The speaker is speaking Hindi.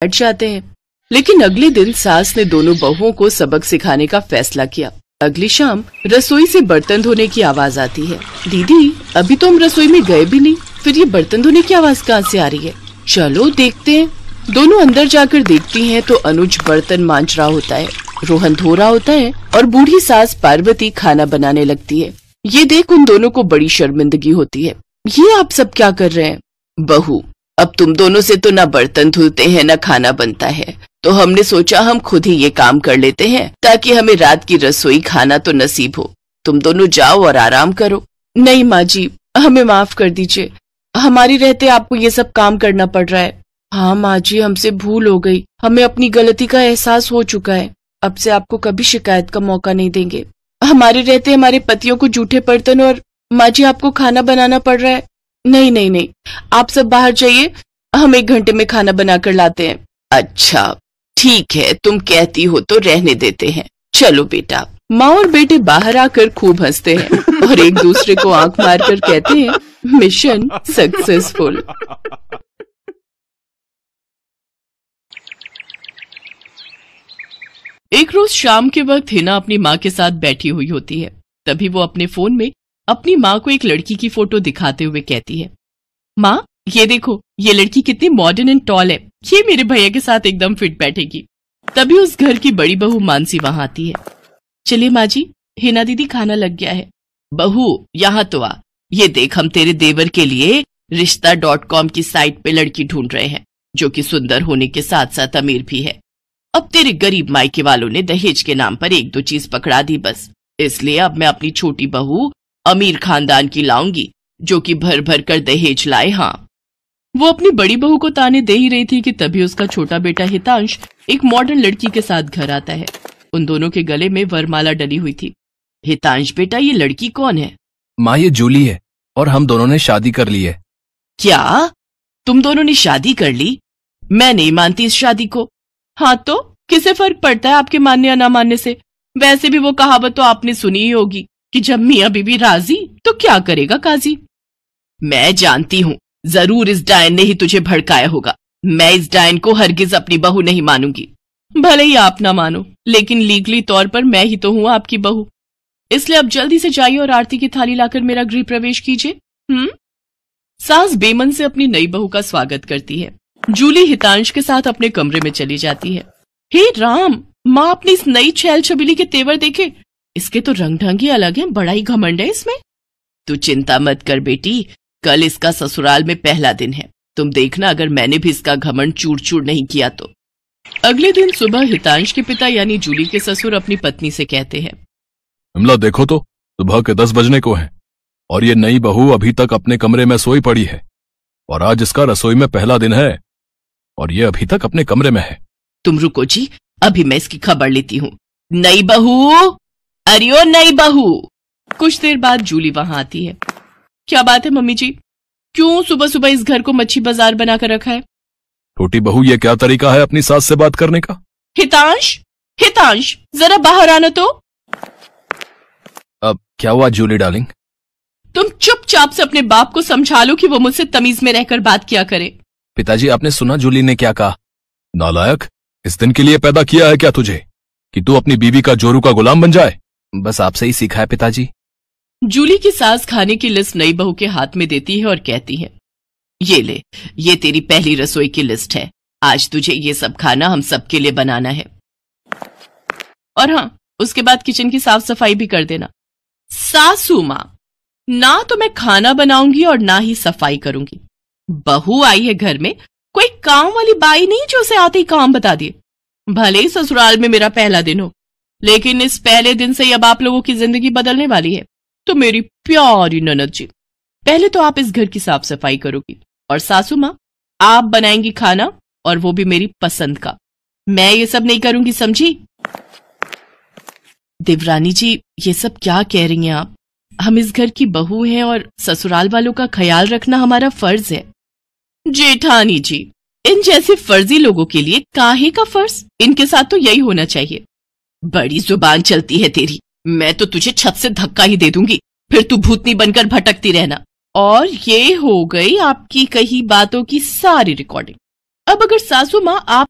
बैठ जाते हैं। लेकिन अगले दिन सास ने दोनों बहुओं को सबक सिखाने का फैसला किया। अगली शाम रसोई से बर्तन धोने की आवाज आती है। दीदी, अभी तो हम रसोई में गए भी नहीं, फिर ये बर्तन धोने की आवाज कहाँ से आ रही है? चलो देखते हैं। दोनों अंदर जाकर देखती हैं तो अनुज बर्तन मांज रहा होता है, रोहन धो रहा होता है और बूढ़ी सास पार्वती खाना बनाने लगती है। ये देख उन दोनों को बड़ी शर्मिंदगी होती है। ये आप सब क्या कर रहे हैं? बहू, अब तुम दोनों से तो ना बर्तन धुलते हैं ना खाना बनता है, तो हमने सोचा हम खुद ही ये काम कर लेते हैं ताकि हमें रात की रसोई खाना तो नसीब हो। तुम दोनों जाओ और आराम करो। नहीं माँ जी, हमें माफ कर दीजिए, हमारी रहते आपको ये सब काम करना पड़ रहा है। हाँ माँ जी, हमसे भूल हो गई, हमें अपनी गलती का एहसास हो चुका है। अब से आपको कभी शिकायत का मौका नहीं देंगे। हमारे रहते हमारे पतियों को जूठे बर्तन और माँ जी आपको खाना बनाना पड़ रहा है। नहीं नहीं नहीं, आप सब बाहर जाइए, हम 1 घंटे में खाना बनाकर लाते हैं। अच्छा ठीक है, तुम कहती हो तो रहने देते हैं। चलो बेटा। माँ और बेटे बाहर आकर खूब हंसते हैं और एक दूसरे को आंख मारकर कहते हैं, मिशन सक्सेसफुल। एक रोज शाम के वक्त हिना अपनी माँ के साथ बैठी हुई होती है। तभी वो अपने फोन में अपनी माँ को एक लड़की की फोटो दिखाते हुए कहती है, माँ ये देखो, ये लड़की कितनी मॉडर्न एंड टॉल है, ये मेरे भैया के साथ एकदम फिट बैठेगी। तभी उस घर की बड़ी बहू मानसी वहां आती है। चलिए माँ जी, हिना दीदी खाना लग गया है। बहू यहाँ तो आ, ये देख हम तेरे देवर के लिए रिश्ता.com की साइट पे लड़की ढूंढ रहे हैं जो कि सुंदर होने के साथ साथ अमीर भी है। अब तेरे गरीब मायके वालों ने दहेज के नाम पर 1-2 चीज पकड़ा दी बस, इसलिए अब मैं अपनी छोटी बहू अमीर खानदान की लाऊंगी जो कि भर भर कर दहेज लाए। हाँ, वो अपनी बड़ी बहू को ताने दे ही रही थी कि तभी उसका छोटा बेटा हितांश एक मॉडर्न लड़की के साथ घर आता है। उन दोनों के गले में वरमाला डली हुई थी। हितांश बेटा, ये लड़की कौन है? माँ ये जूली है और हम दोनों ने शादी कर ली है। क्या तुम दोनों ने शादी कर ली? मैं नहीं मानती इस शादी को। हाँ तो किसे फर्क पड़ता है आपके मानने या ना मानने से? वैसे भी वो कहावत तो आपने सुनी ही होगी कि जब मियाँ बीवी राजी तो क्या करेगा काजी। मैं जानती हूँ, जरूर इस डायन ने ही तुझे भड़काया होगा। मैं इस डायन को हरगिज अपनी बहू नहीं मानूंगी। भले ही आप ना मानो, लेकिन लीगली तौर पर मैं ही तो हूँ आपकी बहू। इसलिए अब जल्दी से जाइए और आरती की थाली लाकर मेरा गृह प्रवेश कीजिए। सास बेमन से अपनी नई बहू का स्वागत करती है। जूली हितांश के साथ अपने कमरे में चली जाती है। हे राम, माँ अपनी इस नई छैल छबीली के तेवर देखे, इसके तो रंग ढंग ही अलग है, बड़ा ही घमंड है इसमें। तू चिंता मत कर बेटी, कल इसका ससुराल में पहला दिन है, तुम देखना अगर मैंने भी इसका घमंड चूर चूर नहीं किया तो। अगले दिन सुबह हितांश के पिता यानी जूली के ससुर अपनी पत्नी से कहते हैं, विमला देखो तो सुबह के 10 बजने को हैं और ये नई बहू अभी तक अपने कमरे में सोई पड़ी है और आज इसका रसोई में पहला दिन है और ये अभी तक अपने कमरे में है। तुम रुको जी, अभी मैं इसकी खबर लेती हूँ। नई बहू, अरे ओ नई बहू। कुछ देर बाद जूली वहां आती है। क्या बात है मम्मी जी, क्यों सुबह सुबह इस घर को मच्छी बाजार बनाकर रखा है? छोटी बहू, ये क्या तरीका है अपनी सास से बात करने का? हितांश, हितांश जरा बाहर आना तो। अब क्या हुआ जूली डार्लिंग? तुम चुपचाप से अपने बाप को समझा लो कि वो मुझसे तमीज में रहकर बात किया करे। पिताजी, आपने सुना जूली ने क्या कहा? नालायक, इस दिन के लिए पैदा किया है क्या तुझे कि तू अपनी बीवी का जोरू का गुलाम बन जाए? बस आपसे ही सीखा है पिताजी। जूली की सास खाने की लिस्ट नई बहू के हाथ में देती है और कहती है, ये ले, ये तेरी पहली रसोई की लिस्ट है। आज तुझे ये सब खाना हम सबके लिए बनाना है। और हाँ, उसके बाद किचन की साफ सफाई भी कर देना। सासू माँ, ना तो मैं खाना बनाऊंगी और ना ही सफाई करूंगी। बहू आई है घर में, कोई काम वाली बाई नहीं जो उसे आते ही काम बता दिए। भले ही ससुराल में मेरा पहला दिन हो, लेकिन इस पहले दिन से अब आप लोगों की जिंदगी बदलने वाली है। तो मेरी प्यारी ननद जी, पहले तो आप इस घर की साफ सफाई करोगी और सासू माँ आप बनाएंगी खाना, और वो भी मेरी पसंद का। मैं ये सब नहीं करूंगी, समझी? देवरानी जी, ये सब क्या कह रही हैं आप? हम इस घर की बहू हैं और ससुराल वालों का ख्याल रखना हमारा फर्ज है। जेठानी जी, इन जैसे फर्जी लोगों के लिए काहे का फर्ज? इनके साथ तो यही होना चाहिए। बड़ी जुबान चलती है तेरी, मैं तो तुझे छत से धक्का ही दे दूंगी, फिर तू भूतनी बनकर भटकती रहना। और ये हो गई आपकी कही बातों की सारी रिकॉर्डिंग। अब अगर सासू माँ आप